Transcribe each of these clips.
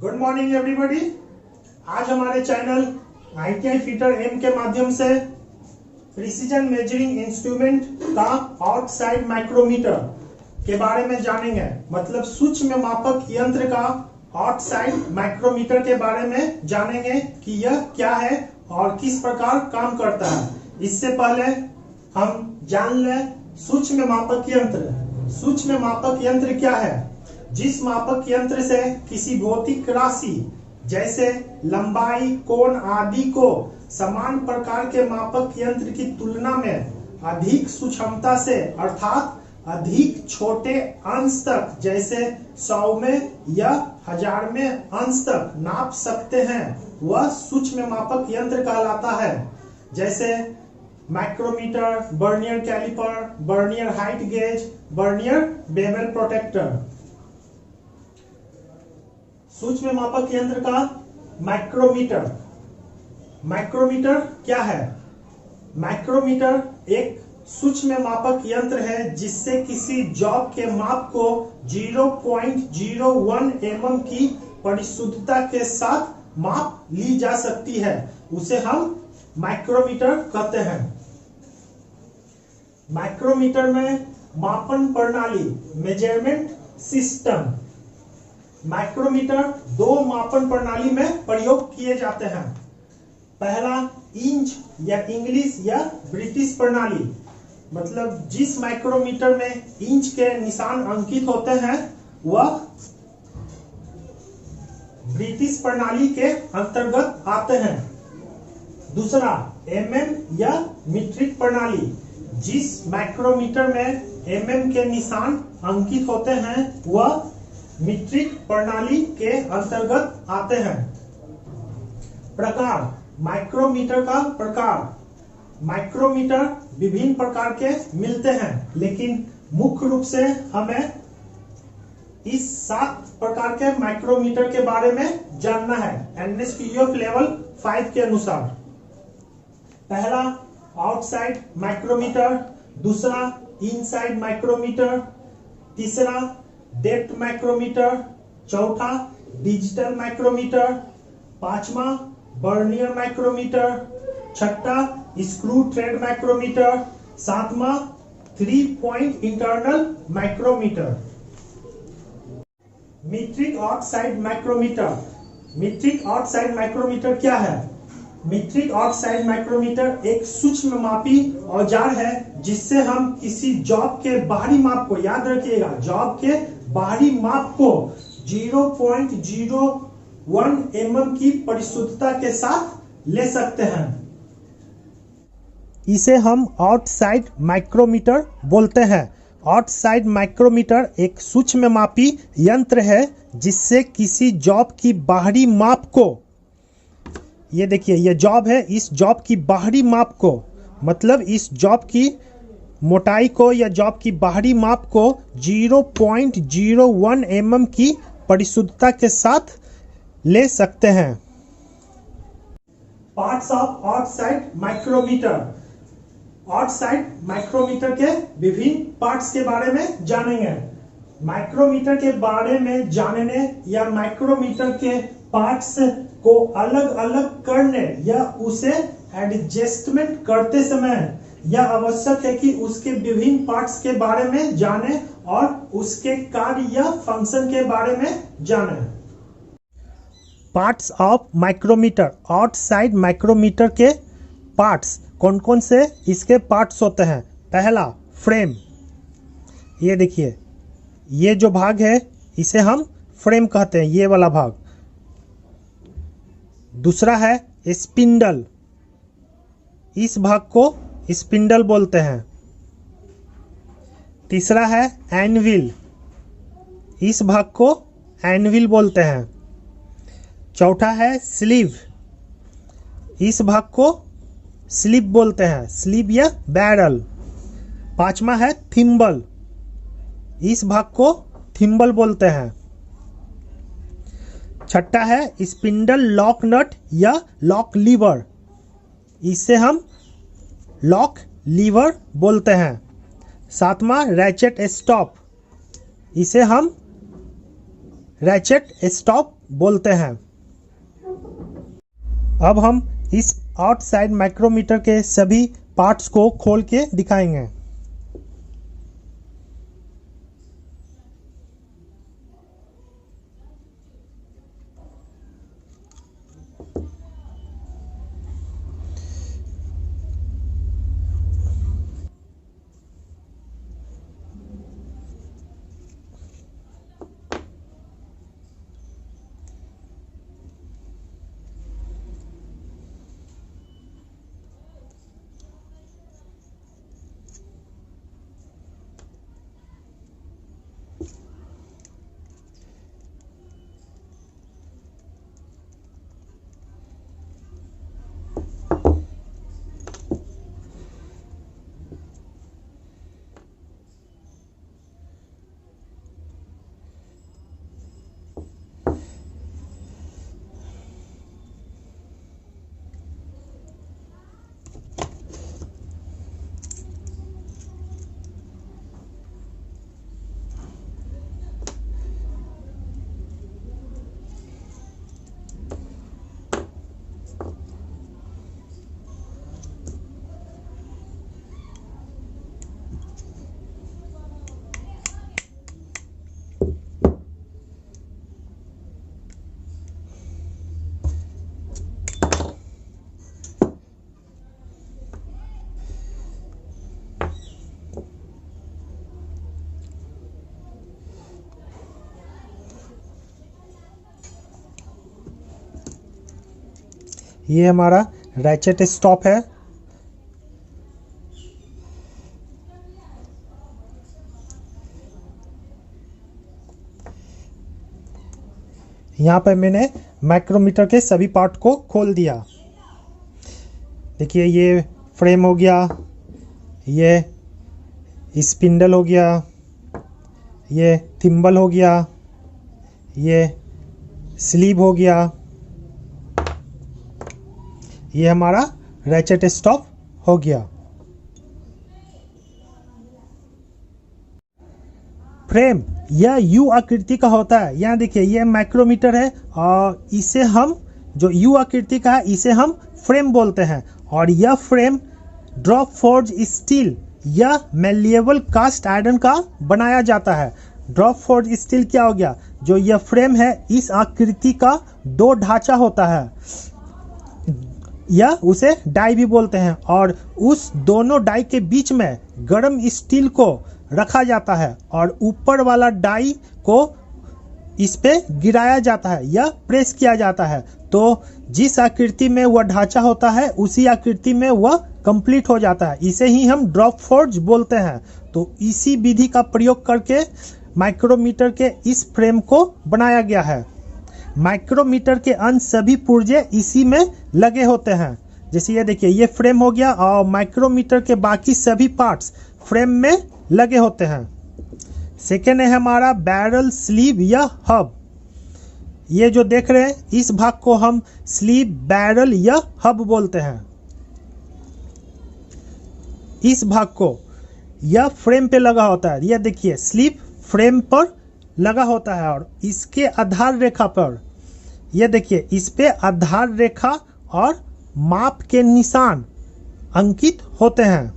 Good morning everybody. आज हमारे channel ITI fitter M के माध्यम से प्रिसीजन मेजरिंग इंस्ट्रूमेंट का आउटसाइड माइक्रोमीटर के बारे में जानेंगे। मतलब सूक्ष्म मापक यंत्र का आउटसाइड माइक्रोमीटर के बारे में जानेंगे कि यह क्या है और किस प्रकार काम करता है। इससे पहले हम जान लें सूक्ष्म मापक यंत्र। सूक्ष्म मापक यंत्र क्या है? जिस मापक यंत्र से किसी भौतिक राशि जैसे लंबाई, कोण आदि को समान प्रकार के मापक यंत्र की तुलना में अधिक सूक्ष्मता से अर्थात अधिक छोटे अंश तक जैसे 100 में या 1000 में अंश तक नाप सकते हैं, वह सूक्ष्म मापक यंत्र कहलाता है। जैसे micrometer, vernier caliper, vernier height gauge, vernier bevel protractor. सूक्ष्म मापक यंत्र का माइक्रोमीटर। माइक्रोमीटर क्या है? माइक्रोमीटर एक सूक्ष्म मापक यंत्र है जिससे किसी जॉब के माप को 0.01 mm की परिशुद्धता के साथ माप ली जा सकती है। उसे हम माइक्रोमीटर कहते हैं। माइक्रोमीटर में मापन प्रणाली मेजरमेंट सिस्टम। माइक्रोमीटर दो मापन प्रणाली में प्रयोग किए जाते हैं। पहला इंच या इंग्लिश या ब्रिटिश प्रणाली। मतलब जिस माइक्रोमीटर में इंच के निशान अंकित होते हैं वह ब्रिटिश प्रणाली के अंतर्गत आते हैं। दूसरा mm या मीट्रिक प्रणाली। जिस माइक्रोमीटर में mm के निशान अंकित होते हैं वह मीट्रिक प्रणाली के अंतर्गत आते हैं। प्रकार माइक्रोमीटर का प्रकार। माइक्रोमीटर विभिन्न प्रकार के मिलते हैं, लेकिन मुख्य रूप से हमें इस 7 प्रकार के माइक्रोमीटर के बारे में जानना है NSTF लेवल 5 के अनुसार। पहला आउटसाइड माइक्रोमीटर, दूसरा इनसाइड माइक्रोमीटर, तीसरा डेप्थ माइक्रोमीटर, चौथा डिजिटल माइक्रोमीटर, पांचवा वर्नियर माइक्रोमीटर, छठा स्क्रू थ्रेड माइक्रोमीटर, सातवां 3 point internal micrometer. Metric oxide micrometer. Metric oxide micrometer क्या है? मीट्रिक ऑक्साइड माइक्रोमीटर एक सूक्ष्म मापी औजार है जिससे हम किसी जॉब के बाहरी माप को, याद रखिएगा, जॉब के बाहरी माप को 0.01 mm की परिशुद्धता के साथ ले सकते हैं। इसे हम आउटसाइड माइक्रोमीटर बोलते हैं। आउटसाइड माइक्रोमीटर एक सूक्ष्म मापी यंत्र है जिससे किसी जॉब की बाहरी माप को, ये देखिए ये जॉब है, इस जॉब की बाहरी माप को, मतलब इस जॉब की मोटाई को या जॉब की बाहरी माप को 0.01 mm की परिशुद्धता के साथ ले सकते हैं। Parts of outside micrometer. Outside micrometer के विभिन्न पार्ट्स के बारे में जानेंगे। माइक्रोमीटर के बारे में जानने या माइक्रोमीटर के पार्ट्स को अलग अलग करने या उसे एडजस्टमेंट करते समय यह आवश्यक है कि उसके विभिन्न पार्ट्स के बारे में जाने और उसके कार्य या फंक्शन के बारे में जाने। Parts of micrometer. Outside micrometer के पार्ट्स कौन कौन से इसके पार्ट्स होते हैं? पहला फ्रेम। ये देखिए ये जो भाग है इसे हम फ्रेम कहते हैं, ये वाला भाग। दूसरा है स्पिंडल। इस भाग को स्पिंडल बोलते हैं। तीसरा है एनविल। इस भाग को एनविल बोलते हैं। चौथा है स्लीव। इस भाग को स्लीव बोलते हैं, स्लीव या बैरल। पांचवा है थिम्बल। इस भाग को थिम्बल बोलते हैं। छठा है स्पिंडल लॉक नट या लॉक लीवर। इसे हम लॉक लीवर बोलते हैं। सातवां रैचेट स्टॉप। इसे हम रैचेट स्टॉप बोलते हैं। अब हम इस आउटसाइड माइक्रोमीटर के सभी पार्ट्स को खोल के दिखाएंगे। ये हमारा रैचेट स्टॉप है। यहाँ पर मैंने माइक्रोमीटर के सभी पार्ट को खोल दिया। देखिए ये फ्रेम हो गया, ये स्पिंडल हो गया, ये थिम्बल हो गया, ये स्लीव हो गया, ये हमारा रैचेट स्टॉप हो गया। फ्रेम यह यू आकृति का होता है। यहाँ देखिए ये माइक्रोमीटर है और इसे हम जो यू आकृति का है इसे हम फ्रेम बोलते हैं। और यह फ्रेम ड्रॉप फोर्ज स्टील या मैल्लिएबल कास्ट आयरन का बनाया जाता है। ड्रॉप फोर्ज स्टील क्या हो गया, जो यह फ्रेम है इस आकृति का दो ढांचा होता है या उसे डाई भी बोलते हैं, और उस दोनों डाई के बीच में गर्म स्टील को रखा जाता है और ऊपर वाला डाई को इस पे गिराया जाता है या प्रेस किया जाता है। तो जिस आकृति में वह ढांचा होता है उसी आकृति में वह कंप्लीट हो जाता है। इसे ही हम ड्रॉप फोर्ज बोलते हैं। तो इसी विधि का प्रयोग करके माइक्रोमीटर के इस फ्रेम को बनाया गया है। माइक्रोमीटर के अन्य सभी पुर्जे इसी में लगे होते हैं। जैसे ये देखिए ये फ्रेम हो गया और माइक्रोमीटर के बाकी सभी पार्ट्स फ्रेम में लगे होते हैं। सेकेंड है हमारा बैरल, स्लीव या हब। ये जो देख रहे हैं इस भाग को हम स्लीव, बैरल या हब बोलते हैं। इस भाग को यह फ्रेम पे लगा होता है। यह देखिए स्लीव फ्रेम पर लगा होता है और इसके आधार रेखा पर यह देखिए इस पे आधार रेखा और माप के निशान अंकित होते हैं।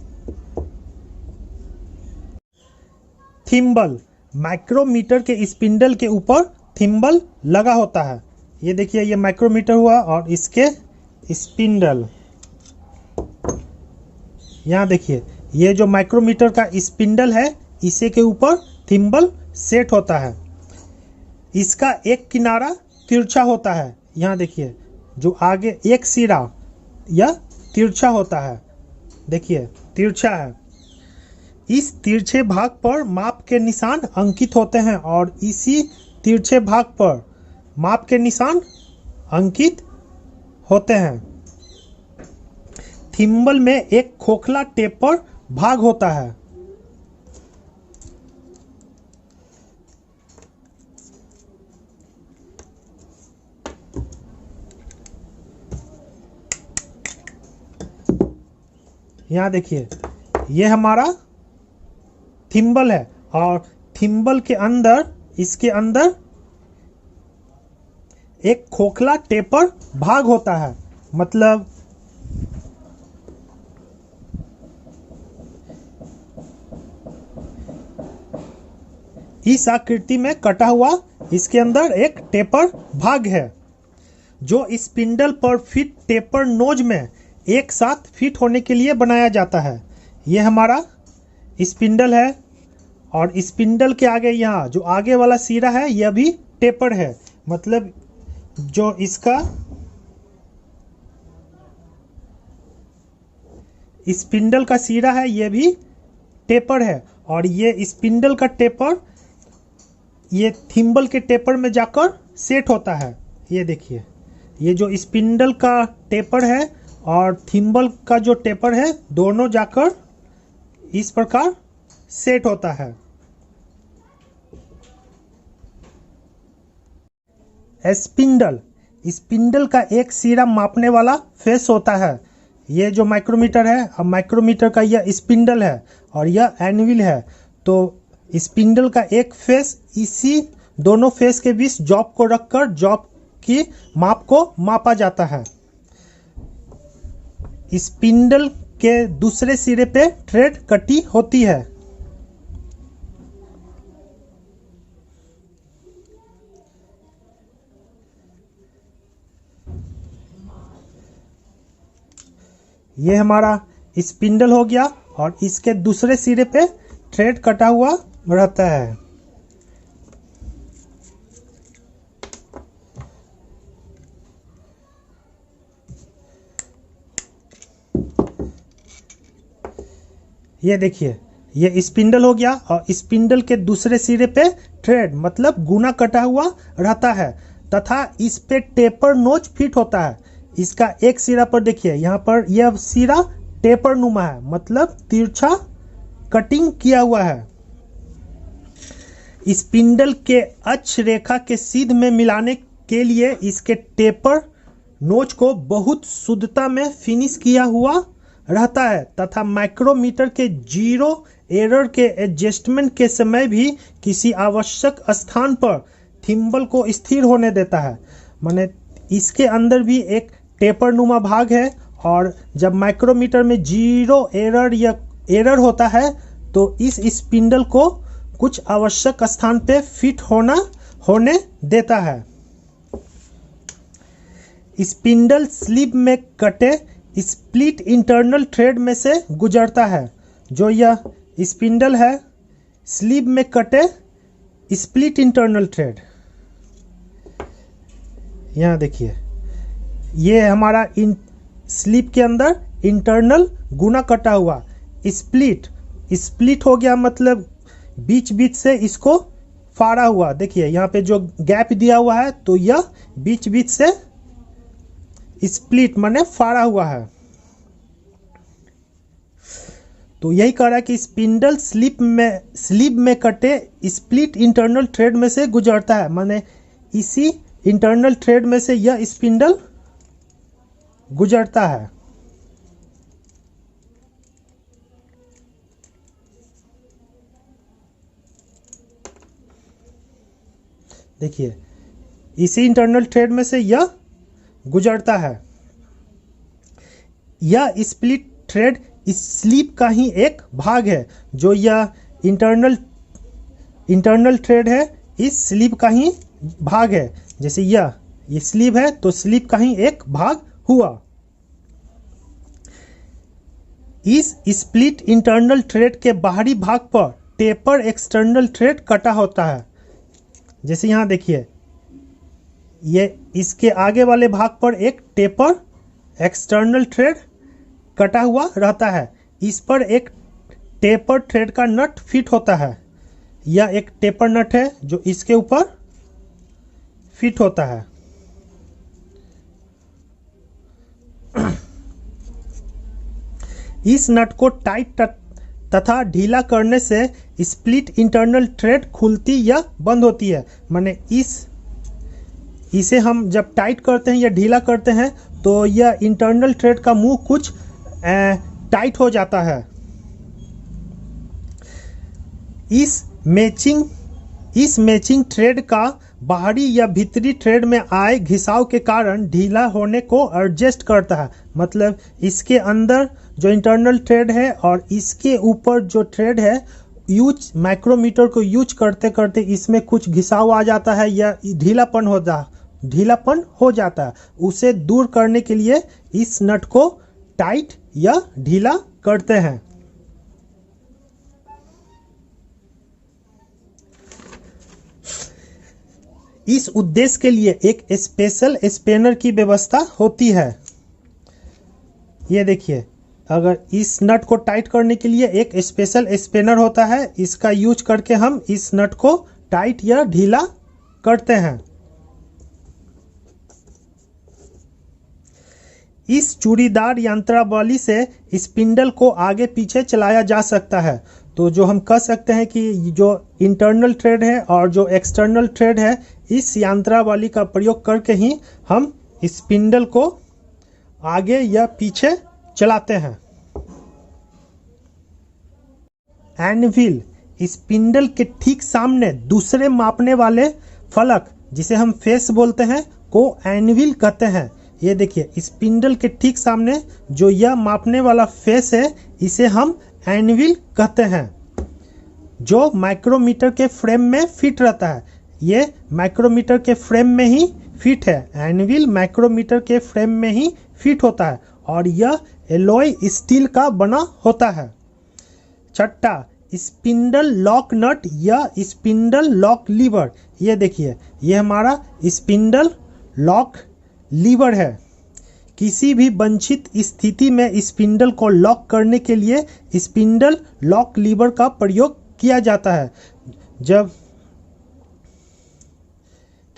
थिम्बल, माइक्रोमीटर के स्पिंडल के ऊपर थिम्बल लगा होता है। ये देखिए ये माइक्रोमीटर हुआ और इसके स्पिंडल। यहाँ देखिए ये जो माइक्रोमीटर का स्पिंडल है इसी के ऊपर थिम्बल सेट होता है। इसका एक किनारा तिरछा होता है। यहाँ देखिए जो आगे एक सिरा यह तिरछा होता है, देखिए तिरछा है। इस तिरछे भाग पर माप के निशान अंकित होते हैं और इसी तिरछे भाग पर माप के निशान अंकित होते हैं। थिम्बल में एक खोखला टेपर भाग होता है। यहाँ देखिए ये हमारा थिम्बल है और थिम्बल के अंदर इसके अंदर एक खोखला टेपर भाग होता है, मतलब इस आकृति में कटा हुआ इसके अंदर एक टेपर भाग है जो स्पिंडल पर फिट टेपर नोज में एक साथ फिट होने के लिए बनाया जाता है। यह हमारा स्पिंडल है और स्पिंडल के आगे यहाँ जो आगे वाला सिरा है यह भी टेपर है, मतलब जो इसका स्पिंडल का सिरा है यह भी टेपर है और ये स्पिंडल का टेपर ये थिम्बल के टेपर में जाकर सेट होता है। ये देखिए, ये जो स्पिंडल का टेपर है और थिम्बल का जो टेपर है दोनों जाकर इस प्रकार सेट होता है। स्पिंडल, स्पिंडल का एक सिरा मापने वाला फेस होता है। ये जो माइक्रोमीटर है, अब माइक्रोमीटर का यह स्पिंडल है और यह एनविल है। तो स्पिंडल का एक फेस इसी दोनों फेस के बीच जॉब को रखकर जॉब की माप को मापा जाता है। स्पिंडल के दूसरे सिरे पे थ्रेड कटी होती है। ये हमारा स्पिंडल हो गया और इसके दूसरे सिरे पे थ्रेड कटा हुआ रहता है। ये देखिए, ये स्पिंडल हो गया और स्पिंडल के दूसरे सिरे पे थ्रेड मतलब गुना कटा हुआ रहता है तथा इस पे टेपर नोच फिट होता है। इसका एक सिरा पर देखिए, यहाँ पर यह सिरा टेपर नुमा है, मतलब तिरछा कटिंग किया हुआ है। स्पिंडल के अक्ष रेखा के सीध में मिलाने के लिए इसके टेपर नोच को बहुत शुद्धता में फिनिश किया हुआ रहता है तथा माइक्रोमीटर के जीरो एरर के एडजस्टमेंट के समय भी किसी आवश्यक स्थान पर थिम्बल को स्थिर होने देता है। माने इसके अंदर भी एक टेपर नुमा भाग है और जब माइक्रोमीटर में जीरो एरर या एरर होता है तो इस स्पिंडल को कुछ आवश्यक स्थान पे फिट होने देता है। स्पिंडल स्लीव में कटे स्प्लिट इंटरनल थ्रेड में से गुजरता है। जो यह स्पिंडल है, स्लीव में कटे स्प्लिट इंटरनल थ्रेड, यहाँ देखिए, ये हमारा स्लीव के अंदर इंटरनल गुना कटा हुआ स्प्लिट हो गया, मतलब बीच बीच से इसको फाड़ा हुआ। देखिए यहाँ पे जो गैप दिया हुआ है तो यह बीच बीच से स्प्लिट माने फाड़ा हुआ है। तो यही कह रहा है कि स्पिंडल स्लीव में कटे स्प्लिट इंटरनल थ्रेड में से गुजरता है, माने इसी इंटरनल थ्रेड में से यह स्पिंडल गुजरता है। देखिए, इसी इंटरनल थ्रेड में से यह गुजरता है। यह स्प्लिट थ्रेड इस स्लीव का ही एक भाग है। जो यह इंटरनल थ्रेड है इस स्लीव का ही भाग है। जैसे ये स्लीव है तो स्लीव का ही एक भाग हुआ। इस स्प्लिट इंटरनल थ्रेड के बाहरी भाग पर टेपर एक्सटर्नल थ्रेड कटा होता है। जैसे यहाँ देखिए, ये इसके आगे वाले भाग पर एक टेपर एक्सटर्नल थ्रेड कटा हुआ रहता है। इस पर एक टेपर थ्रेड का नट फिट होता है। यह एक टेपर नट है जो इसके ऊपर फिट होता है। इस नट को टाइट तथा ढीला करने से स्प्लिट इंटरनल थ्रेड खुलती या बंद होती है। माने इसे हम जब टाइट करते हैं या ढीला करते हैं तो यह इंटरनल थ्रेड का मुंह कुछ टाइट हो जाता है। इस मैचिंग थ्रेड का बाहरी या भीतरी थ्रेड में आए घिसाव के कारण ढीला होने को एडजस्ट करता है। मतलब इसके अंदर जो इंटरनल थ्रेड है और इसके ऊपर जो थ्रेड है, माइक्रोमीटर को यूज करते करते इसमें कुछ घिसाव आ जाता है या ढीलापन हो जाता है। उसे दूर करने के लिए इस नट को टाइट या ढीला करते हैं। इस उद्देश्य के लिए एक स्पेशल स्पेनर की व्यवस्था होती है। ये देखिए, अगर इस नट को टाइट करने के लिए एक स्पेशल स्पेनर होता है, इसका यूज करके हम इस नट को टाइट या ढीला करते हैं। इस चूड़ीदार यंत्रावली से स्पिंडल को आगे पीछे चलाया जा सकता है। तो जो हम कह सकते हैं कि जो इंटरनल थ्रेड है और जो एक्सटर्नल थ्रेड है, इस यंत्रावली का प्रयोग करके ही हम स्पिंडल को आगे या पीछे चलाते हैं। एनविल, स्पिंडल के ठीक सामने दूसरे मापने वाले फलक, जिसे हम फेस बोलते हैं, को एनविल कहते हैं। ये देखिए, स्पिंडल के ठीक सामने जो यह मापने वाला फेस है, इसे हम एनविल कहते हैं, जो माइक्रोमीटर के फ्रेम में फिट रहता है। ये माइक्रोमीटर के फ्रेम में ही फिट है। एनविल माइक्रोमीटर के फ्रेम में ही फिट होता है और यह एलॉय स्टील का बना होता है। छठा, स्पिंडल लॉक नट या स्पिंडल लॉक लीवर। ये देखिए, ये हमारा स्पिंडल लॉक लीवर है। किसी भी वंचित स्थिति में स्पिंडल को लॉक करने के लिए स्पिंडल लॉक लीवर का प्रयोग किया जाता है। जब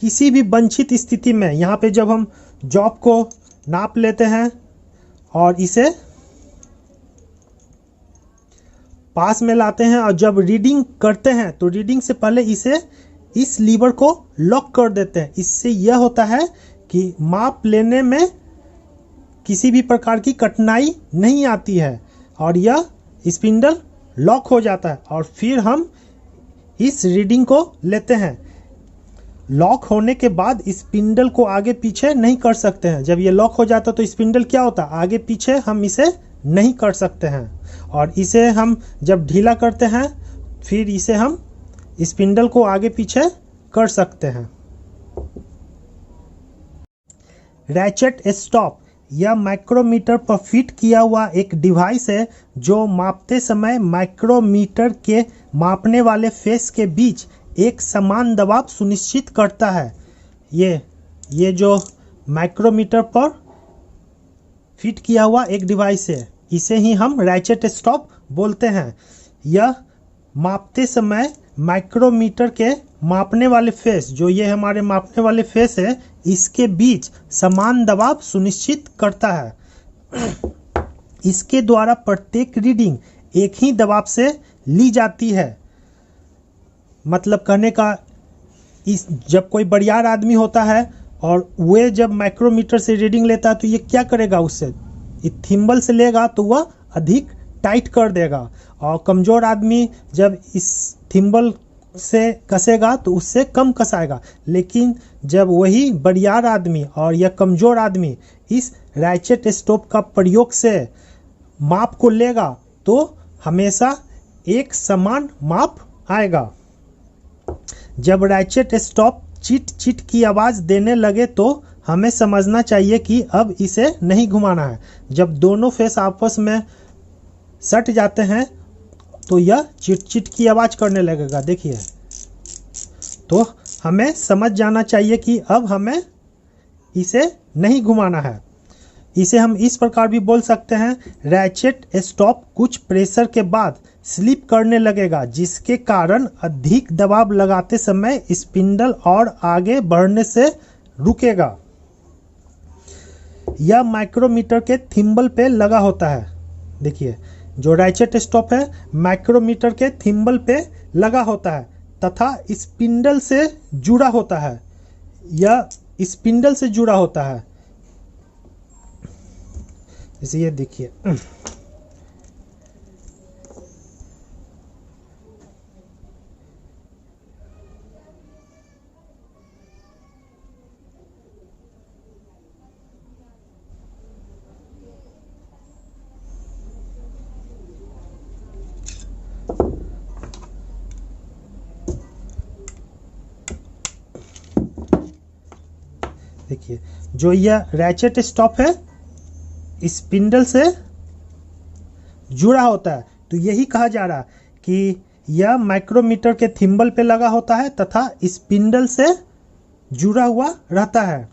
किसी भी वंचित स्थिति में, यहाँ पे जब हम जॉब को नाप लेते हैं और इसे पास में लाते हैं और जब रीडिंग करते हैं तो रीडिंग से पहले इस लीवर को लॉक कर देते हैं। इससे यह होता है कि माप लेने में किसी भी प्रकार की कठिनाई नहीं आती है और यह स्पिंडल लॉक हो जाता है और फिर हम इस रीडिंग को लेते हैं। लॉक होने के बाद स्पिंडल को आगे पीछे नहीं कर सकते हैं। जब ये लॉक हो जाता है तो स्पिंडल क्या होता है, आगे पीछे हम इसे नहीं कर सकते हैं। और इसे हम जब ढीला करते हैं फिर इसे हम स्पिंडल को आगे पीछे कर सकते हैं। रैचेट स्टॉप, यह माइक्रोमीटर पर फिट किया हुआ एक डिवाइस है जो मापते समय माइक्रोमीटर के मापने वाले फेस के बीच एक समान दबाव सुनिश्चित करता है। ये जो माइक्रोमीटर पर फिट किया हुआ एक डिवाइस है, इसे ही हम रैचेट स्टॉप बोलते हैं। यह मापते समय माइक्रोमीटर के मापने वाले फेस, जो ये हमारे मापने वाले फेस है, इसके बीच समान दबाव सुनिश्चित करता है। इसके द्वारा प्रत्येक रीडिंग एक ही दबाव से ली जाती है। मतलब कहने का, जब कोई बड़ियार आदमी होता है और वे जब माइक्रोमीटर से रीडिंग लेता है तो ये क्या करेगा, उससे थिम्बल से लेगा तो वह अधिक टाइट कर देगा, और कमज़ोर आदमी जब इस थिम्बल से कसेगा तो उससे कम कसाएगा। लेकिन जब वही बड़ियार आदमी और यह कमज़ोर आदमी इस रैचेट स्टॉप का प्रयोग से माप को लेगा तो हमेशा एक समान माप आएगा। जब रैचेट स्टॉप चिट चिट की आवाज़ देने लगे तो हमें समझना चाहिए कि अब इसे नहीं घुमाना है। जब दोनों फेस आपस में सट जाते हैं तो यह चिट चिट की आवाज़ करने लगेगा। देखिए, तो हमें समझ जाना चाहिए कि अब हमें इसे नहीं घुमाना है। इसे हम इस प्रकार भी बोल सकते हैं, रैचेट स्टॉप कुछ प्रेशर के बाद स्लिप करने लगेगा, जिसके कारण अधिक दबाव लगाते समय स्पिंडल और आगे बढ़ने से रुकेगा। यह माइक्रोमीटर के थिम्बल पे लगा होता है। देखिए, जो रैचेट स्टॉप है माइक्रोमीटर के थिम्बल पे लगा होता है तथा स्पिंडल से जुड़ा होता है। यह स्पिंडल से जुड़ा होता है। इसे ये देखिए, देखिए जो यह रैचेट स्टॉप है स्पिंडल से जुड़ा होता है, तो यही कहा जा रहा है कि यह माइक्रोमीटर के थिम्बल पे लगा होता है तथा स्पिंडल से जुड़ा हुआ रहता है।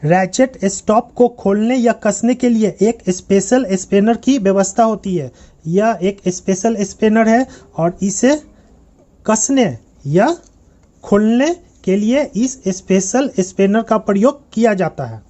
रैचेट स्टॉप को खोलने या कसने के लिए एक स्पेशल स्पेनर की व्यवस्था होती है। यह एक स्पेशल स्पेनर है और इसे कसने या खोलने के लिए इस स्पेशल स्पेनर का प्रयोग किया जाता है।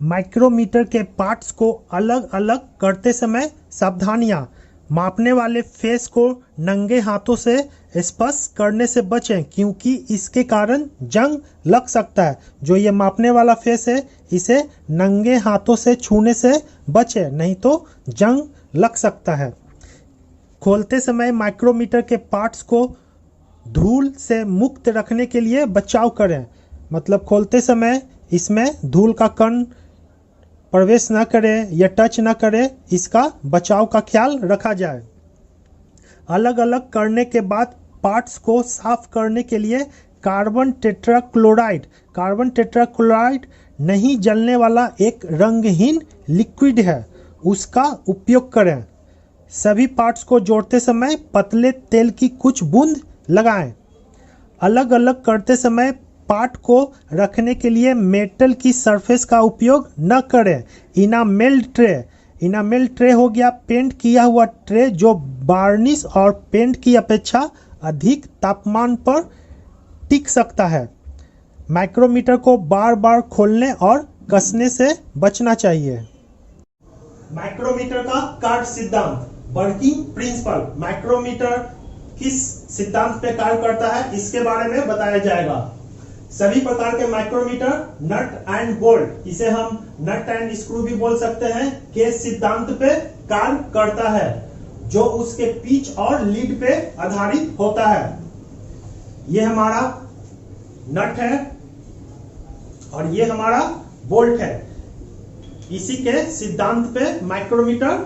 माइक्रोमीटर के पार्ट्स को अलग अलग करते समय सावधानियां। मापने वाले फेस को नंगे हाथों से स्पर्श करने से बचें क्योंकि इसके कारण जंग लग सकता है। जो ये मापने वाला फेस है इसे नंगे हाथों से छूने से बचें, नहीं तो जंग लग सकता है। खोलते समय माइक्रोमीटर के पार्ट्स को धूल से मुक्त रखने के लिए बचाव करें। मतलब खोलते समय इसमें धूल का कण प्रवेश न करे या टच न करे, इसका बचाव का ख्याल रखा जाए। अलग अलग करने के बाद पार्ट्स को साफ करने के लिए कार्बन टेट्राक्लोराइड नहीं जलने वाला एक रंगहीन लिक्विड है, उसका उपयोग करें। सभी पार्ट्स को जोड़ते समय पतले तेल की कुछ बूंद लगाएं। अलग अलग करते समय पार्ट को रखने के लिए मेटल की सरफेस का उपयोग न करें। इनामेल ट्रे हो गया पेंट किया हुआ ट्रे जो वार्निश और पेंट की अपेक्षा अधिक तापमान पर टिक सकता है। माइक्रोमीटर को बार बार खोलने और कसने से बचना चाहिए। माइक्रोमीटर का कार्य सिद्धांत, वर्किंग प्रिंसिपल। माइक्रोमीटर किस सिद्धांत पे कार्य करता है इसके बारे में बताया जाएगा। सभी प्रकार के माइक्रोमीटर नट एंड बोल्ट, इसे हम नट एंड स्क्रू भी बोल सकते हैं, के सिद्धांत पे कार्य करता है जो उसके पिच और लीड पे आधारित होता है। ये हमारा नट है और ये हमारा बोल्ट है। इसी के सिद्धांत पे माइक्रोमीटर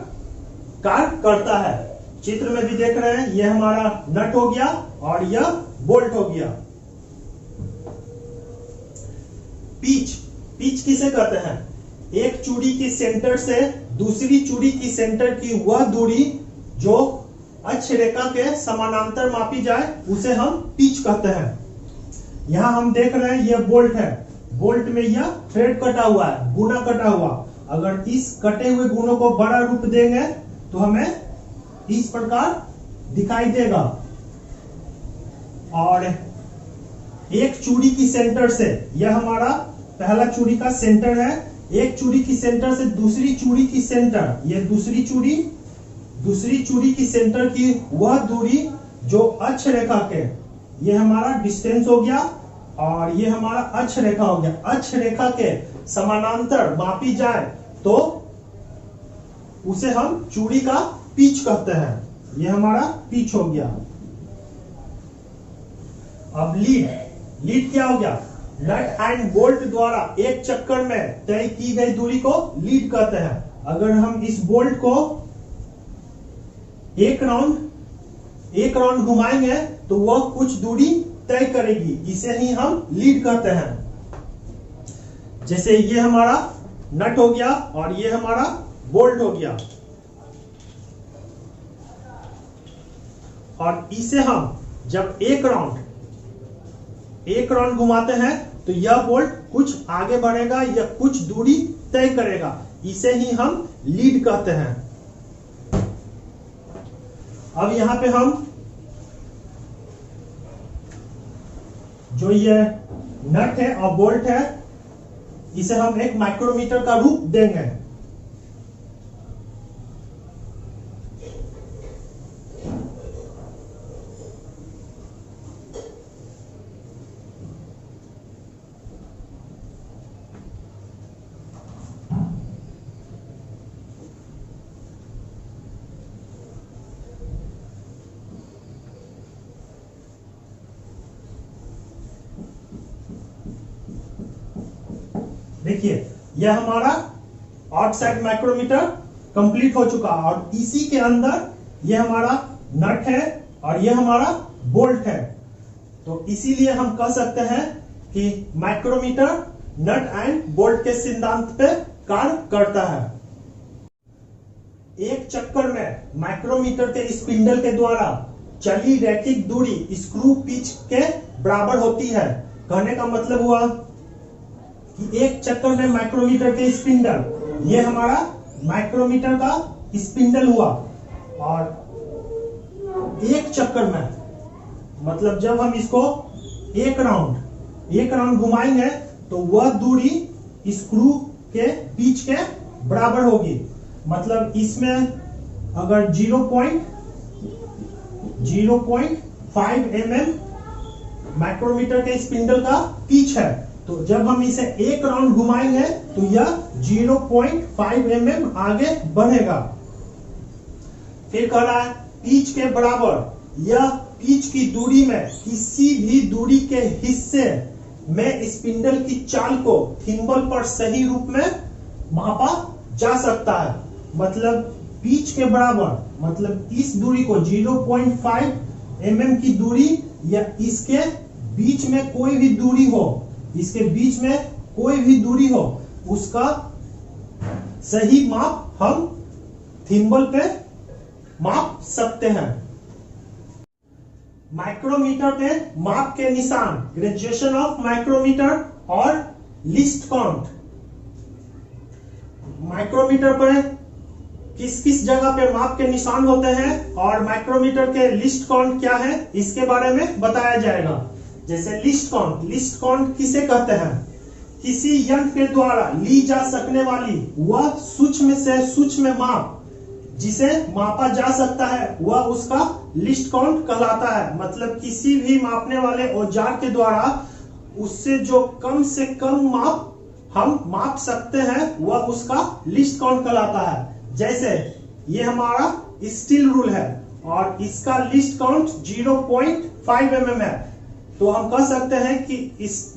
कार्य करता है। चित्र में भी देख रहे हैं, ये हमारा नट हो गया और यह बोल्ट हो गया। पिच किसे कहते हैं? एक चूड़ी की सेंटर से दूसरी चूड़ी की सेंटर की वह दूरी जो अक्ष रेखा के समानांतर मापी जाए उसे हम पिच कहते हैं। यहां हम देख रहे हैं यह बोल्ट है। बोल्ट में यह थ्रेड कटा हुआ है, गुना कटा हुआ। अगर इस कटे हुए गुनों को बड़ा रूप देंगे तो हमें इस प्रकार दिखाई देगा। और एक चूड़ी की सेंटर से, यह हमारा पहला चूड़ी का सेंटर है। एक चूड़ी की सेंटर से दूसरी चूड़ी की सेंटर, यह दूसरी चूड़ी की सेंटर की वह दूरी जो अक्ष रेखा के, यह हमारा डिस्टेंस हो गया और यह हमारा अक्ष रेखा हो गया। अक्ष रेखा के समानांतर मापी जाए तो उसे हम चूड़ी का पिच कहते हैं। यह हमारा पिच हो गया। अब लीड क्या हो गया? नट एंड बोल्ट द्वारा एक चक्कर में तय की गई दूरी को लीड कहते हैं। अगर हम इस बोल्ट को एक राउंड घुमाएंगे तो वह कुछ दूरी तय करेगी, इसे ही हम लीड कहते हैं। जैसे ये हमारा नट हो गया और ये हमारा बोल्ट हो गया। और इसे हम जब एक राउंड घुमाते हैं तो यह बोल्ट कुछ आगे बढ़ेगा या कुछ दूरी तय करेगा, इसे ही हम लीड कहते हैं। अब यहां पे हम जो ये नट है और बोल्ट है इसे हम एक माइक्रोमीटर का रूप देंगे। देखिए यह हमारा आउटसाइड माइक्रोमीटर कंप्लीट हो चुका और इसी के अंदर यह हमारा नट है और यह हमारा बोल्ट है। तो इसीलिए हम कह सकते हैं कि माइक्रोमीटर नट एंड बोल्ट के सिद्धांत पे कार्य करता है। एक चक्कर में माइक्रोमीटर के स्पिंडल के द्वारा चली रैखिक दूरी स्क्रू पिच के बराबर होती है। कहने का मतलब हुआ कि एक चक्कर में माइक्रोमीटर के स्पिंडल, ये हमारा माइक्रोमीटर का स्पिंडल हुआ और एक चक्कर में मतलब जब हम इसको एक राउंड घुमाएंगे तो वह दूरी स्क्रू के पिच के बराबर होगी। मतलब इसमें अगर 0.5 mm माइक्रोमीटर के स्पिंडल का पिच है तो जब हम इसे एक राउंड घुमाएंगे तो यह 0.5 mm आगे बढ़ेगा। फिर कह रहा है पिच के बराबर। यह पिच की दूरी में किसी भी दूरी के हिस्से में स्पिंडल की चाल को थिम्बल पर सही रूप में मापा जा सकता है। मतलब पिच के बराबर मतलब इस दूरी को 0.5 mm की दूरी या इसके बीच में कोई भी दूरी हो, इसके बीच में कोई भी दूरी हो, उसका सही माप हम थिम्बल पे माप सकते हैं। माइक्रोमीटर पे माप के निशान, ग्रेजुएशन ऑफ माइक्रोमीटर और लिस्ट काउंट। माइक्रोमीटर पर किस किस जगह पे माप के निशान होते हैं और माइक्रोमीटर के लिस्ट काउंट क्या है इसके बारे में बताया जाएगा। जैसे लिस्ट काउंट किसे कहते हैं? किसी यंत्र के द्वारा ली जा सकने वाली वह सूक्ष्म से सूक्ष्म माप जिसे मापा जा सकता है वह उसका लिस्ट काउंट कहलाता है। मतलब किसी भी मापने वाले औजार के द्वारा उससे जो कम से कम माप हम माप सकते हैं वह उसका लिस्ट काउंट कहलाता है। जैसे ये हमारा स्टील रूल है और इसका लिस्ट काउंट 0.5 mm है। तो हम कह सकते हैं कि इस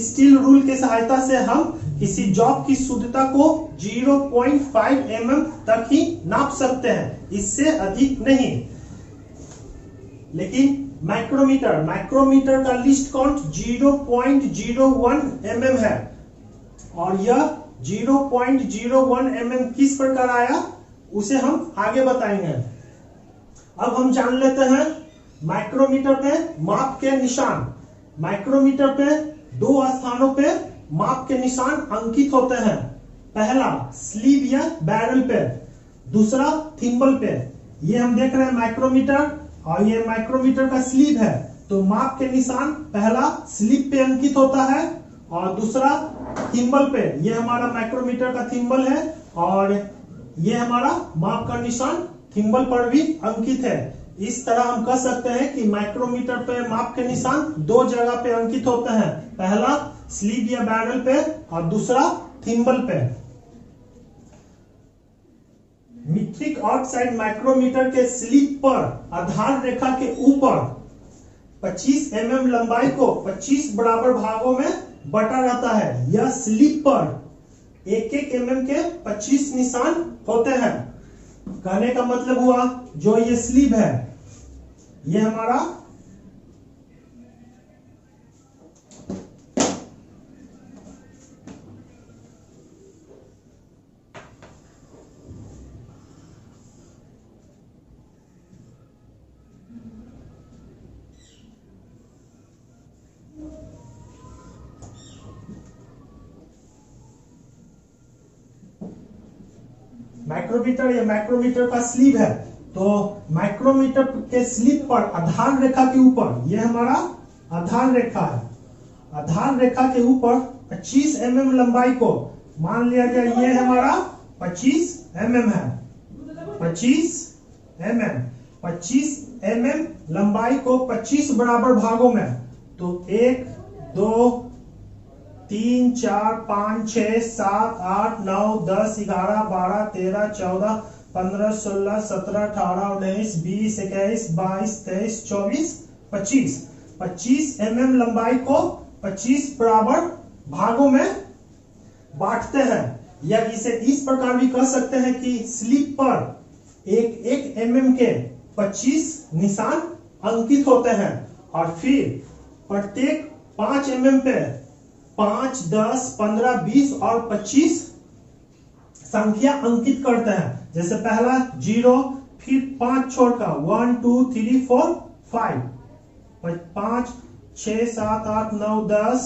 स्टील रूल के सहायता से हम किसी जॉब की शुद्धता को 0.5 mm तक ही नाप सकते हैं, इससे अधिक नहीं। लेकिन माइक्रोमीटर का लिस्ट काउंट 0.01 mm है और यह 0.01 mm किस प्रकार आया उसे हम आगे बताएंगे। अब हम जान लेते हैं माइक्रोमीटर पे माप के निशान। माइक्रोमीटर पे दो स्थानों पे माप के निशान अंकित होते हैं। पहला स्लीव या बैरल पे, दूसरा थिम्बल पे। ये हम देख रहे हैं माइक्रोमीटर और ये माइक्रोमीटर का स्लीव है। तो माप के निशान पहला स्लीव पे अंकित होता है और दूसरा थिम्बल पे। ये हमारा माइक्रोमीटर का थिम्बल है और ये हमारा माप का निशान थिम्बल पर भी अंकित है। इस तरह हम कह सकते हैं कि माइक्रोमीटर पे माप के निशान दो जगह पे अंकित होते हैं। पहला स्लीव या बैरल पे और दूसरा थिम्बल पे। मीट्रिक आउटसाइड माइक्रोमीटर के स्लीव पर आधार रेखा के ऊपर 25 mm लंबाई को 25 बराबर भागों में बटा रहता है। यह स्लीव पर 1-1 mm के 25 निशान होते हैं। कहने का मतलब हुआ जो ये स्लीव है ये हमारा माइक्रोमीटर या माइक्रोमीटर का स्लीव है। तो माइक्रोमीटर के स्लीव पर आधार रेखा के ऊपर ये हमारा आधार रेखा है। आधार रेखा के ऊपर 25 mm लंबाई को मान लिया जाए ये हमारा 25 mm है। 25 mm लंबाई को 25 बराबर भागों में। तो 1 2 3 4 5 6 7 8 9 10 11 12 13 14 15 16 17 18 19 20 21 22 23 24 25 mm लंबाई को 25 बराबर भागों में बांटते हैं, या इसे इस प्रकार भी कह सकते हैं कि स्लिप पर एक एमएम के 25 निशान अंकित होते हैं और फिर प्रत्येक 5 एमएम पे 5, 10, 15, 20 और 25 संख्या अंकित करते हैं। जैसे पहला 0, फिर 5 छोड़कर 1, 2, 3, 4, 5, 5, 6, 7, 8, 9, 10,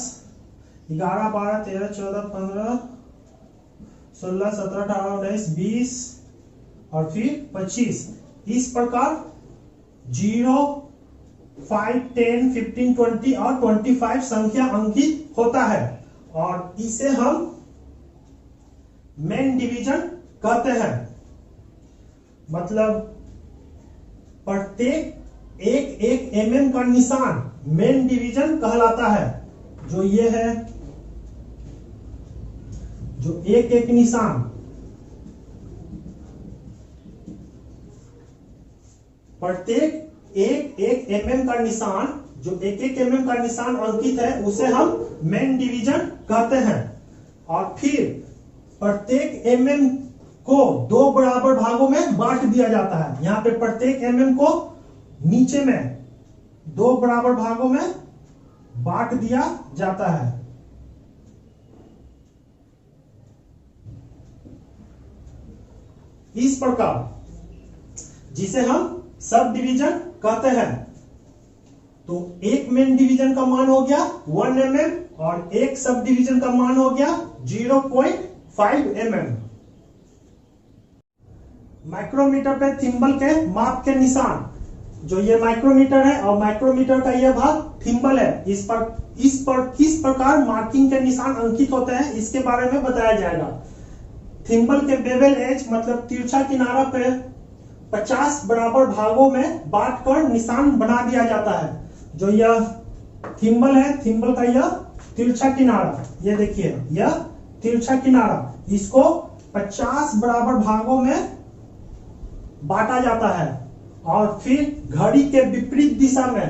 11, 12, 13, 14, 15, 16, 17, 18, 19, 20 और फिर 25। इस प्रकार 0, 5, 10, 15, 20 और 25 संख्या अंकित होता है और इसे हम मेन डिवीजन कहते हैं। मतलब प्रत्येक एक एमएम का निशान मेन डिवीजन कहलाता है। जो ये है, जो एक निशान प्रत्येक एक एमएम का निशान, जो एक एमएम का निशान अंकित है उसे हम मेन डिवीजन कहते हैं। और फिर प्रत्येक एमएम को 2 बराबर भागों में बांट दिया जाता है। यहाँ पे प्रत्येक एमएम को नीचे में 2 बराबर भागों में बांट दिया जाता है। इस प्रकार जिसे हम सब डिवीजन कहते हैं। तो एक मेन डिवीजन का मान हो गया 1 mm और एक सब डिवीजन का मान हो गया 0.5 mm। माइक्रोमीटर पे थिम्बल के माप के निशान, जो ये माइक्रोमीटर है और माइक्रोमीटर का यह भाग थिम्बल है, इस पर किस प्रकार मार्किंग के निशान अंकित होते हैं इसके बारे में बताया जाएगा। थिम्बल के बेवल एज मतलब तिरछा किनारा पे 50 बराबर भागों में बांटकर निशान बना दिया जाता है। जो यह थिम्बल है, थिम्बल का यह तिरछा किनारा, ये देखिए यह तिरछा किनारा, इसको 50 बराबर भागों में बांटा जाता है और फिर घड़ी के विपरीत दिशा में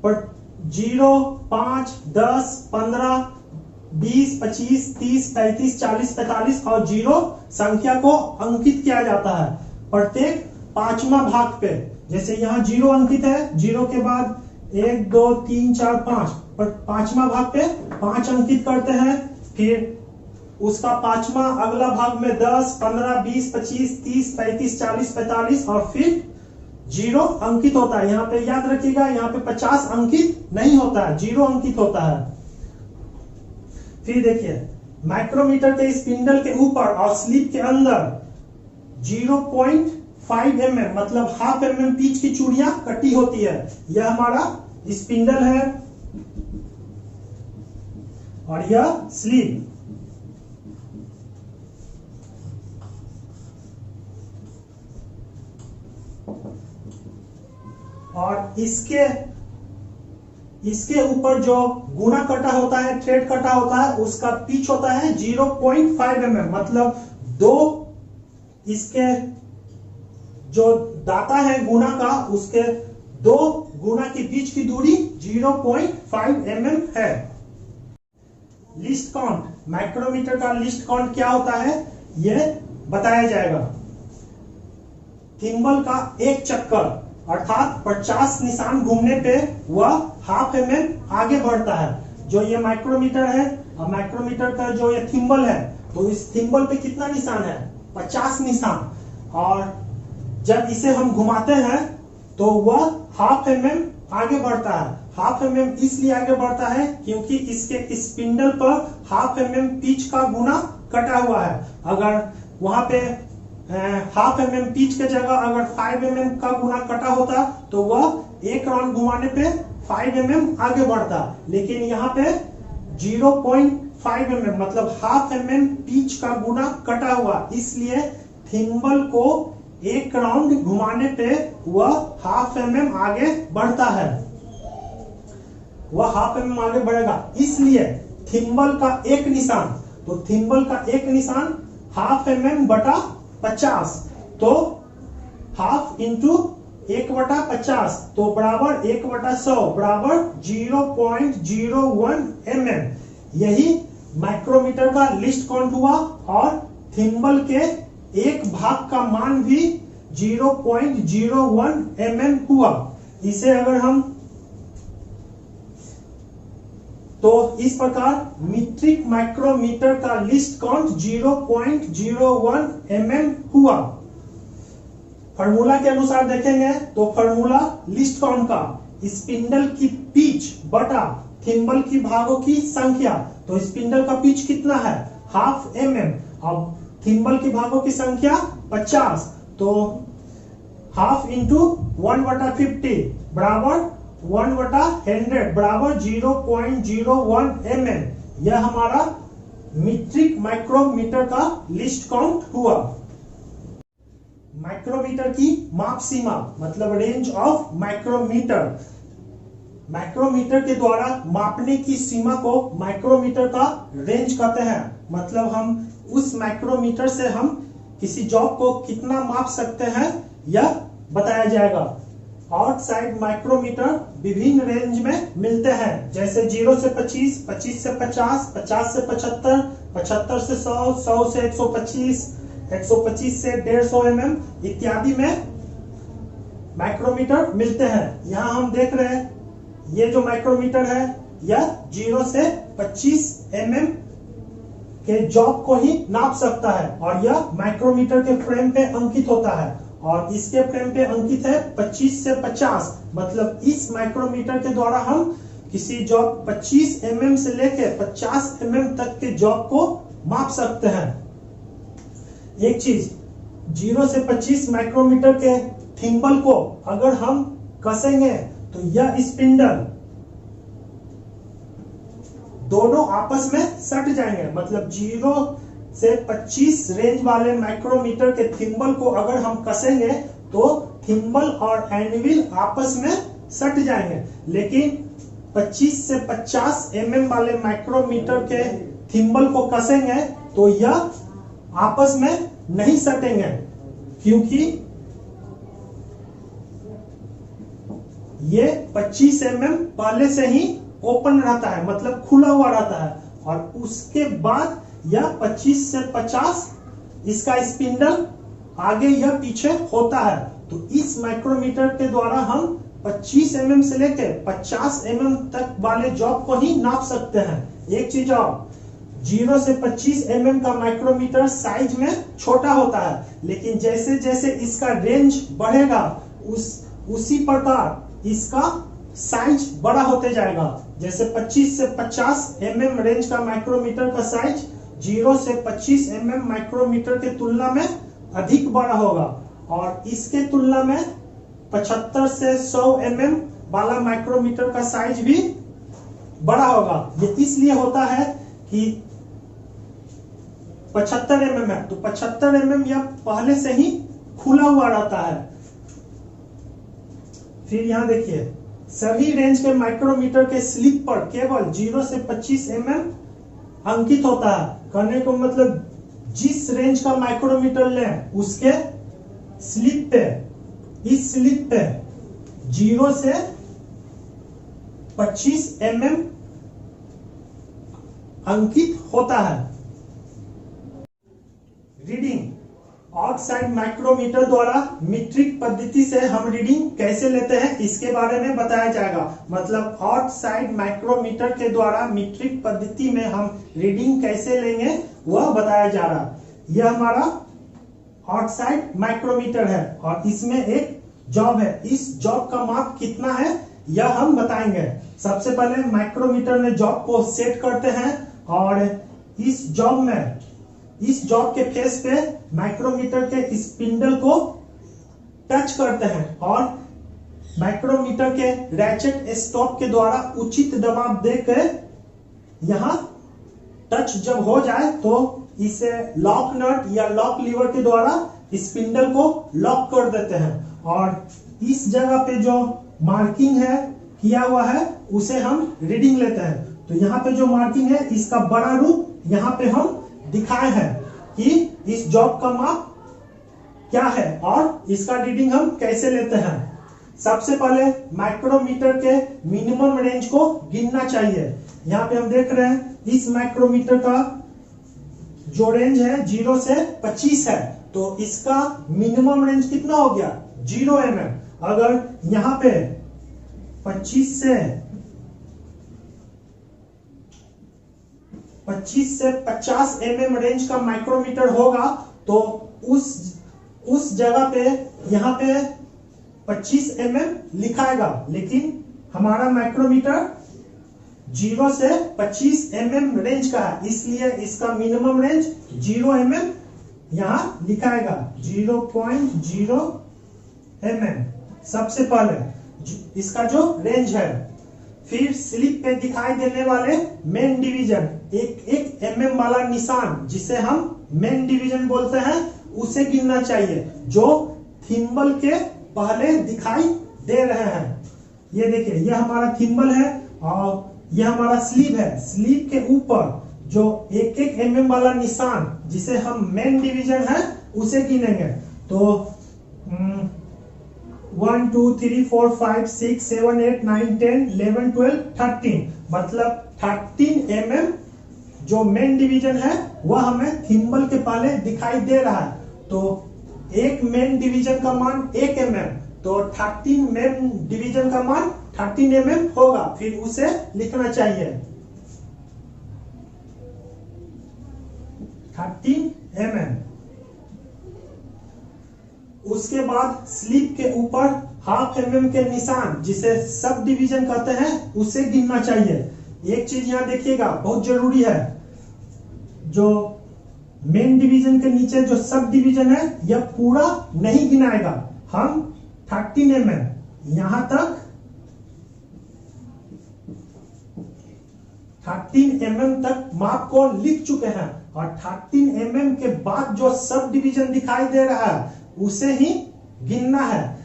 0, 5, 10, 15, 20, 25, 30, 35, 40, 45 और 0 संख्या को अंकित किया जाता है प्रत्येक 5वां भाग पे। जैसे यहाँ 0 अंकित है, 0 के बाद 1, 2, 3, 4, 5 पर 5वां भाग पे 5 अंकित करते हैं। फिर उसका 5वां अगला भाग में 10, 15, 20, 25, 30, 35, 40, 45 और फिर 0 अंकित होता है। यहाँ पे याद रखिएगा, यहाँ पे 50 अंकित नहीं होता है, 0 अंकित होता है। फिर देखिए माइक्रोमीटर के स्पिंडल के ऊपर और स्लिप के अंदर 0.5 mm मतलब ½ mm पिच की चूड़ियां कटी होती है। यह हमारा स्पिंडल है और यह स्लिप। और इसके ऊपर जो गुना कटा होता है, थ्रेड कटा होता है, उसका पिच होता है 0.5 mm मतलब 2 इसके जो दाता है गुना का, उसके 2 गुना के बीच की दूरी 0.5 mm है। लिस्ट काउंट, माइक्रोमीटर का लिस्ट काउंट क्या होता है यह बताया जाएगा। थिम्बल का एक चक्कर अर्थात 50 निशान घूमने पे वह ½ mm आगे बढ़ता है। जो ये माइक्रोमीटर है और माइक्रोमीटर का जो ये थिम्बल है, तो इस थिम्बल पे कितना निशान है? 50 निशान। और जब इसे हम घुमाते हैं तो वह ½ mm आगे बढ़ता है। ½ mm इसलिए आगे बढ़ता है क्योंकि इसके स्पिंडल पर ½ mm पिच का गुना कटा हुआ है। अगर वहां पे ½ mm पिच के जगह अगर 5 mm का गुना कटा होता तो वह एक राउंड घुमाने पे 5 mm आगे बढ़ता, लेकिन यहाँ पे 0.5 mm मतलब ½ mm पिच का गुना कटा हुआ, इसलिए थिम्बल को एक राउंड घुमाने पे वह ½ mm आगे बढ़ता है। वह ½ mm आगे बढ़ेगा, इसलिए थिम्बल का एक निशान, तो थिम्बल का एक निशान ½ mm बटा 50, तो ½ इंटू 1/50 तो बराबर 1/100 बराबर 0.01 mm। यही माइक्रोमीटर का लिस्ट काउंट हुआ और थिम्बल के एक भाग का मान भी 0.01 mm हुआ। इसे अगर हम तो इस प्रकार मीट्रिक माइक्रोमीटर का लिस्ट काउंट 0.01 mm हुआ। फार्मूला के अनुसार देखेंगे तो फार्मूला लिस्ट काउंट का स्पिंडल की पिच बटा थिम्बल की भागों की संख्या। तो स्पिंडल का पिच कितना है? 1/2 mm। अब थिम्बल की भागों की संख्या 50, तो 1/2 इंटू 1/50 बराबर 1/100 बराबर 0.01 mm। यह हमारा मीट्रिक माइक्रोमीटर का लिस्ट काउंट हुआ। माइक्रोमीटर की माप सीमा मतलब रेंज ऑफ माइक्रोमीटर। माइक्रोमीटर के द्वारा मापने की सीमा को माइक्रोमीटर का रेंज कहते हैं। मतलब हम उस माइक्रोमीटर से हम किसी जॉब को कितना माप सकते हैं यह बताया जाएगा। आउटसाइड माइक्रोमीटर विभिन्न रेंज में मिलते हैं, जैसे 0 से 25, 25 से 50, 50 से 75, 75 से 100, 100 से 125, 125 से 150 mm इत्यादि में माइक्रोमीटर मिलते हैं। यहाँ हम देख रहे हैं ये जो माइक्रोमीटर है यह 0 से 25 mm के जॉब को ही नाप सकता है और यह माइक्रोमीटर के फ्रेम पे अंकित होता है और इसके फ्रेम पे अंकित है 25 से 50। मतलब इस माइक्रोमीटर के द्वारा हम किसी जॉब 25 mm से लेकर 50 mm तक के जॉब को माप सकते हैं। एक चीज 0 से 25 माइक्रोमीटर के थिम्बल को अगर हम कसेंगे तो यह स्पिंडल दोनों आपस में सट जाएंगे। मतलब 0 से 25 रेंज वाले माइक्रोमीटर के थिम्बल को अगर हम कसेंगे तो थिम्बल और एनविल आपस में सट जाएंगे। लेकिन 25 से 50 mm वाले माइक्रोमीटर के थिम्बल को कसेंगे तो यह आपस में नहीं सटेंगे, क्योंकि ये 25 mm पहले से ही ओपन रहता है, मतलब खुला हुआ रहता है, और उसके बाद यह 25 से 50 इसका स्पिंडल आगे यह पीछे होता है। तो इस माइक्रोमीटर के द्वारा हम 25 mm से लेकर 50 mm तक वाले जॉब को ही नाप सकते हैं। एक चीज और, 0 से 25 mm का माइक्रोमीटर साइज में छोटा होता है, लेकिन जैसे जैसे इसका रेंज बढ़ेगा उसी प्रकार इसका साइज बड़ा होते जाएगा। जैसे 25 से 50 mm रेंज का माइक्रोमीटर का साइज 0 से 25 mm माइक्रोमीटर के तुलना में अधिक बड़ा होगा, और इसके तुलना में 75 से 100 mm वाला माइक्रोमीटर का साइज भी बड़ा होगा। ये इसलिए होता है कि 75 mm है तो 75 mm यह पहले से ही खुला हुआ रहता है। फिर यहां देखिए, सभी रेंज के माइक्रोमीटर के स्लिप पर केवल 0 से 25 mm अंकित होता है। कहने को मतलब जिस रेंज का माइक्रोमीटर लें उसके स्लिप पे, इस स्लिप पे 0 से 25 mm अंकित होता है। रीडिंग, आउटसाइड माइक्रोमीटर द्वारा मीट्रिक पद्धति से हम रीडिंग कैसे लेते हैं इसके बारे में बताया जाएगा। मतलब आउटसाइड माइक्रोमीटर के द्वारा मीट्रिक पद्धति में हम रीडिंग कैसे लेंगे वह बताया जा रहा है। यह हमारा आउटसाइड माइक्रोमीटर है और इसमें एक जॉब है। इस जॉब का माप कितना है यह हम बताएंगे। सबसे पहले माइक्रोमीटर में जॉब को सेट करते हैं और इस जॉब के फेस पे माइक्रोमीटर के स्पिंडल को टच करते हैं और माइक्रोमीटर के रैचेट स्टॉप के द्वारा उचित दबाव देकर यहां टच जब हो जाए तो इसे लॉक नट या लॉक लीवर के द्वारा स्पिंडल को लॉक कर देते हैं, और इस जगह पे जो मार्किंग है किया हुआ है उसे हम रीडिंग लेते हैं। तो यहाँ पे जो मार्किंग है इसका बड़ा रूप यहाँ पे हम दिखाए हैं कि इस जॉब का माप क्या है और इसका रीडिंग हम कैसे लेते हैं। सबसे पहले माइक्रोमीटर के मिनिमम रेंज को गिनना चाहिए। यहाँ पे हम देख रहे हैं इस माइक्रोमीटर का जो रेंज है 0 से 25 है, तो इसका मिनिमम रेंज कितना हो गया 0 mm। अगर यहाँ पे 25 से 50 mm रेंज का माइक्रोमीटर होगा तो उस जगह पे यहाँ पे 25 mm लिखाएगा, लेकिन हमारा माइक्रोमीटर 0 से 25 mm रेंज का है, इसलिए इसका मिनिमम रेंज 0 mm यहाँ लिखाएगा 0.0 mm सबसे पहले इसका जो रेंज है। फिर स्लिप पे दिखाई देने वाले मेन डिवीजन, एक mm वाला निशान जिसे हम मेन डिवीजन बोलते हैं, उसे गिनना चाहिए जो थिम्बल के पहले दिखाई दे रहे हैं। ये देखिए, ये हमारा थिम्बल है और ये हमारा स्लीव है। स्लीव के ऊपर जो एक mm वाला निशान जिसे हम मेन डिवीजन है उसे गिनेंगे। तो 1 2 3 4 5 6 7 8 9 10 11 12 13, मतलब 13 mm जो मेन डिवीजन है वह हमें थिम्बल के पहले दिखाई दे रहा है। तो एक मेन डिवीजन का मान 1 mm, तो 13 मेन डिवीजन का मान 13 mm होगा। फिर उसे लिखना चाहिए 13 mm। उसके बाद स्लिप के ऊपर ½ mm के निशान जिसे सब डिवीजन कहते हैं उसे गिनना चाहिए। एक चीज यहाँ देखिएगा बहुत जरूरी है, जो मेन डिवीजन के नीचे जो सब डिवीजन है यह पूरा नहीं गिनाएगा। हम 13 mm यहां तक 13 mm तक माप को लिख चुके हैं, और 13 mm के बाद जो सब डिवीजन दिखाई दे रहा है उसे ही गिनना है।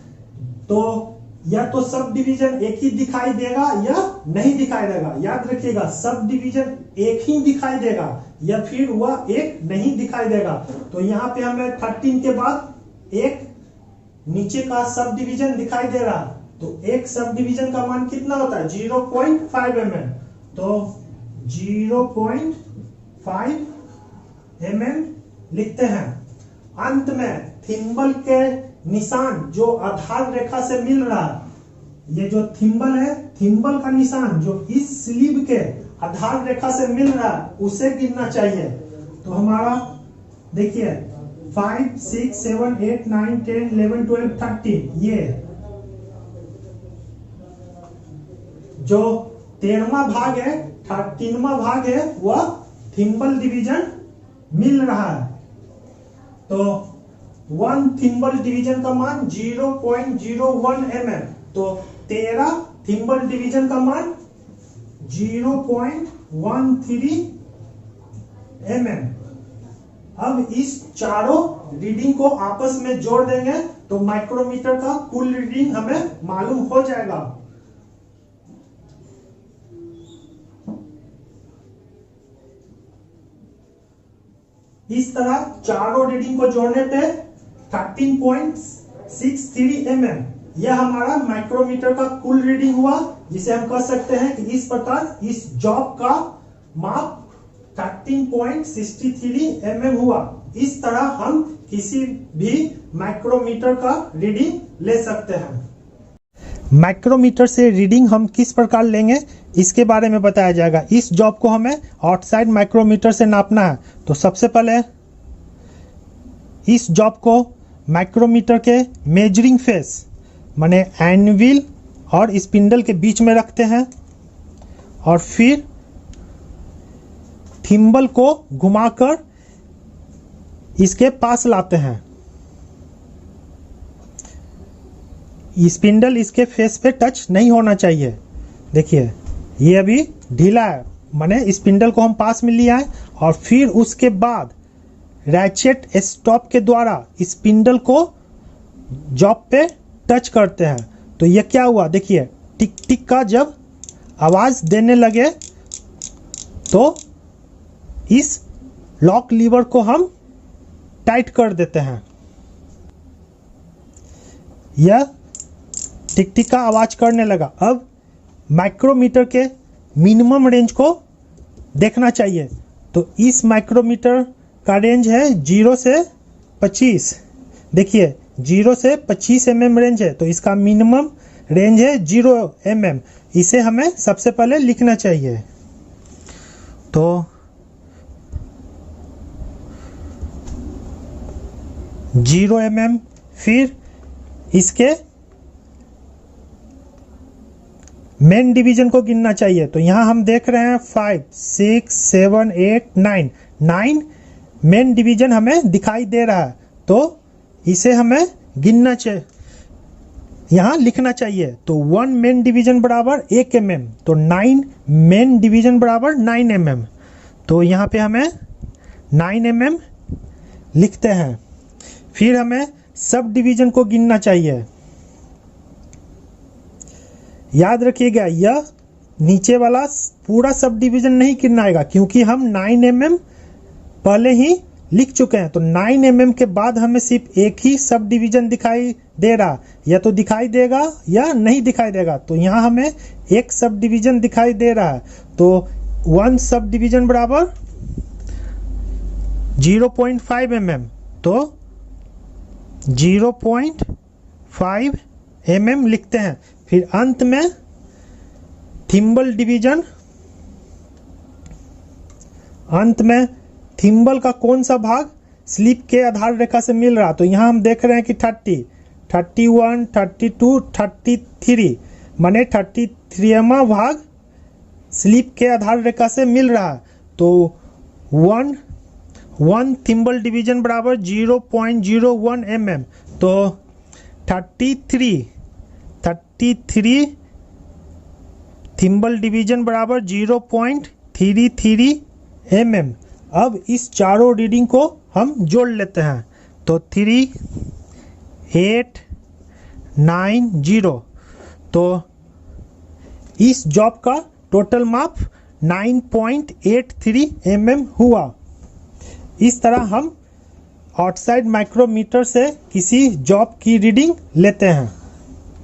तो या तो सब डिवीजन एक ही दिखाई देगा या नहीं दिखाई देगा। याद रखिएगा, सब डिवीजन एक ही दिखाई देगा या फिर वह एक नहीं दिखाई देगा। तो यहाँ पे हमें 13 के बाद एक नीचे का सब डिवीजन दिखाई दे रहा है, तो एक सब डिवीजन का मान कितना होता है 0.5 mm। तो 0.5 mm लिखते हैं। अंत में थिम्बल के निशान जो आधार रेखा से मिल रहा है, ये जो थिम्बल है, थिम्बल का निशान जो इस स्लीव के आधार रेखा से मिल रहा है उसे गिनना चाहिए। तो हमारा देखिए 5 6 7 8 9 10 11 12 13, ये जो 13वां भाग है, 13वां भाग है, वह थिम्बल डिवीजन मिल रहा है। तो 1 थिम्बल डिवीजन का मान 0.01 mm, तो 13 थिम्बल डिवीजन का मान 0.13 mm। अब इस चारों रीडिंग को आपस में जोड़ देंगे तो माइक्रोमीटर का कुल रीडिंग हमें मालूम हो जाएगा। इस तरह चारों रीडिंग को जोड़ने पे 13.63 mm यह हमारा माइक्रोमीटर का कुल रीडिंग हुआ, जिसे हम कह सकते हैं कि इस प्रकार इस जॉब का माप 13.63 mm हुआ। इस तरह हम किसी भी माइक्रोमीटर का रीडिंग ले सकते हैं। माइक्रोमीटर से रीडिंग हम किस प्रकार लेंगे इसके बारे में बताया जाएगा। इस जॉब को हमें आउटसाइड माइक्रोमीटर से नापना है। तो सबसे पहले इस जॉब को माइक्रोमीटर के मेजरिंग फेस माने एनविल और स्पिंडल के बीच में रखते हैं, और फिर थिम्बल को घुमाकर इसके पास लाते हैं। स्पिंडल इसके फेस पे टच नहीं होना चाहिए। देखिए ये अभी ढीला है, माने स्पिंडल को हम पास में लिया है, और फिर उसके बाद रैचेट स्टॉप के द्वारा स्पिंडल को जॉब पे टच करते हैं। तो ये क्या हुआ, देखिए टिक टिक का जब आवाज देने लगे तो इस लॉक लीवर को हम टाइट कर देते हैं। यह टिक टिक का आवाज करने लगा। अब माइक्रोमीटर के मिनिमम रेंज को देखना चाहिए। तो इस माइक्रोमीटर का रेंज है 0 से 25। देखिए 0 से 25 mm रेंज है, तो इसका मिनिमम रेंज है 0 mm। इसे हमें सबसे पहले लिखना चाहिए। तो 0 mm, फिर इसके मेन डिवीजन को गिनना चाहिए। तो यहाँ हम देख रहे हैं 5, 6, 7, 8, 9, 9 मेन डिवीजन हमें दिखाई दे रहा है, तो इसे हमें गिनना चाहिए, यहाँ लिखना चाहिए। तो 1 मेन डिवीजन बराबर 1 mm, तो 9 मेन डिवीजन बराबर 9 mm। तो यहाँ पे हमें 9 mm लिखते हैं। फिर हमें सब डिवीजन को गिनना चाहिए। याद रखिएगा, यह नीचे वाला पूरा सब डिवीजन नहीं गिनना आएगा, क्योंकि हम 9 mm पहले ही लिख चुके हैं। तो 9 mm के बाद हमें सिर्फ एक ही सब डिवीजन दिखाई दे रहा, या तो दिखाई देगा या नहीं दिखाई देगा। तो यहाँ हमें एक सब डिवीजन दिखाई दे रहा है, तो 1 सब डिवीजन बराबर 0.5 mm, तो 0.5 mm लिखते हैं। फिर अंत में थिम्बल डिवीजन, अंत में थिम्बल का कौन सा भाग स्लिप के आधार रेखा से मिल रहा। तो यहाँ हम देख रहे हैं कि 30, 31, 32, 33, माने 33वां भाग स्लिप के आधार रेखा से मिल रहा है। तो 1 थिम्बल डिवीजन बराबर 0.01 mm, तो 33 थिम्बल डिवीजन बराबर 0.33 mm। अब इस चारों रीडिंग को हम जोड़ लेते हैं। तो 3, 8, 9, 0। तो इस जॉब का टोटल माप 9.83 mm हुआ। इस तरह हम आउटसाइड माइक्रोमीटर से किसी जॉब की रीडिंग लेते हैं।